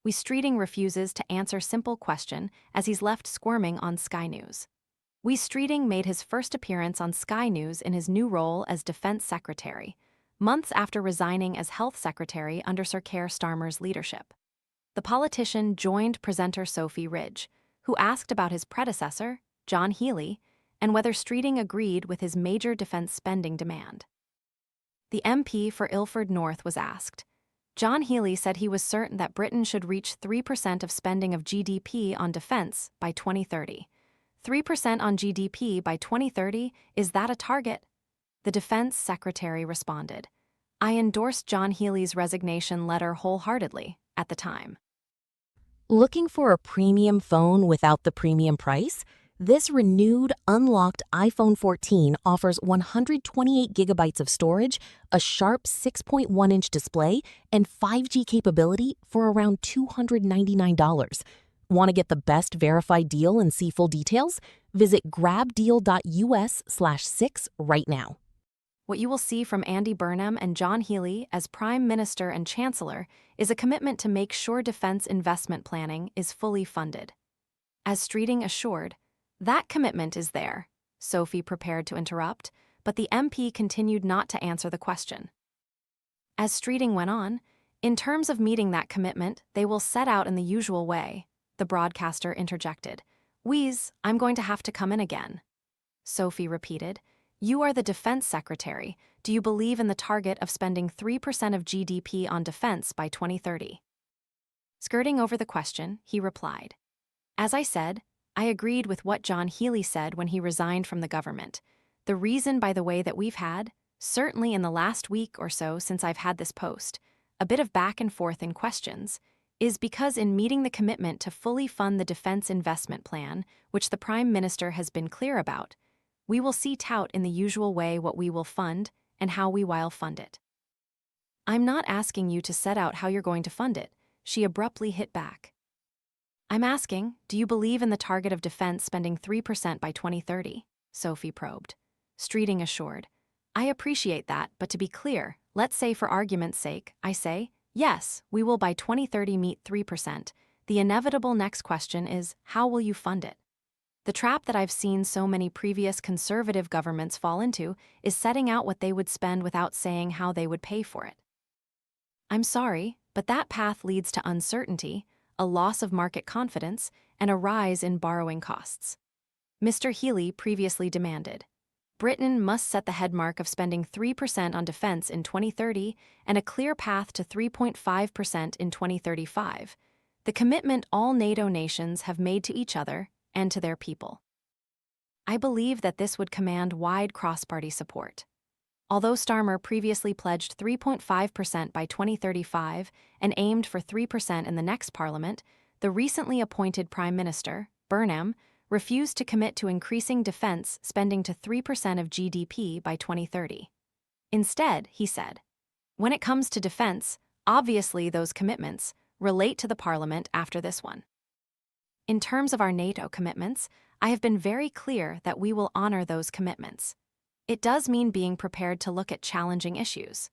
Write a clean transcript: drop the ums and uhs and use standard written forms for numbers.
Wes Streeting refuses to answer simple question as he's left squirming on Sky News. Wes Streeting made his first appearance on Sky News in his new role as Defense Secretary, months after resigning as Health Secretary under Sir Keir Starmer's leadership. The politician joined presenter Sophy Ridge, who asked about his predecessor, John Healey, and whether Streeting agreed with his major defense spending demand. The MP for Ilford North was asked. John Healey said he was certain that Britain should reach 3% of spending of GDP on defense by 2030. 3% on GDP by 2030, is that a target? The Defense Secretary responded, I endorsed John Healey's resignation letter wholeheartedly at the time. Looking for a premium phone without the premium price? This renewed, unlocked iPhone 14 offers 128 gigabytes of storage, a sharp 6.1-inch display, and 5G capability for around $299. Want to get the best verified deal and see full details? Visit grabdeal.us/6 right now. What you will see from Andy Burnham and John Healey as Prime Minister and Chancellor is a commitment to make sure defense investment planning is fully funded. As Streeting assured, that commitment is there, Sophy prepared to interrupt, but the MP continued not to answer the question. As Streeting went on, in terms of meeting that commitment, they will set out in the usual way, the broadcaster interjected. Wes, I'm going to have to come in again. Sophy repeated, you are the Defense Secretary. Do you believe in the target of spending 3% of GDP on defense by 2030? Skirting over the question, he replied, as I said, I agreed with what John Healey said when he resigned from the government. The reason, by the way, that we've had, certainly in the last week or so since I've had this post, a bit of back and forth in questions, is because in meeting the commitment to fully fund the defense investment plan, which the Prime Minister has been clear about, we will see tout in the usual way what we will fund and how we will fund it. I'm not asking you to set out how you're going to fund it, she abruptly hit back. I'm asking, do you believe in the target of defense spending 3% by 2030? Sophy probed. Streeting assured, I appreciate that, but to be clear, let's say for argument's sake, I say, yes, we will by 2030 meet 3%. The inevitable next question is, how will you fund it? The trap that I've seen so many previous conservative governments fall into is setting out what they would spend without saying how they would pay for it. I'm sorry, but that path leads to uncertainty, a loss of market confidence, and a rise in borrowing costs. Mr. Healey previously demanded, Britain must set the headmark of spending 3% on defense in 2030 and a clear path to 3.5% in 2035, the commitment all NATO nations have made to each other and to their people. I believe that this would command wide cross-party support. Although Starmer previously pledged 3.5% by 2035 and aimed for 3% in the next parliament, the recently appointed Prime Minister, Burnham, refused to commit to increasing defense spending to 3% of GDP by 2030. Instead, he said, when it comes to defense, obviously those commitments relate to the parliament after this one. In terms of our NATO commitments, I have been very clear that we will honor those commitments. It does mean being prepared to look at challenging issues.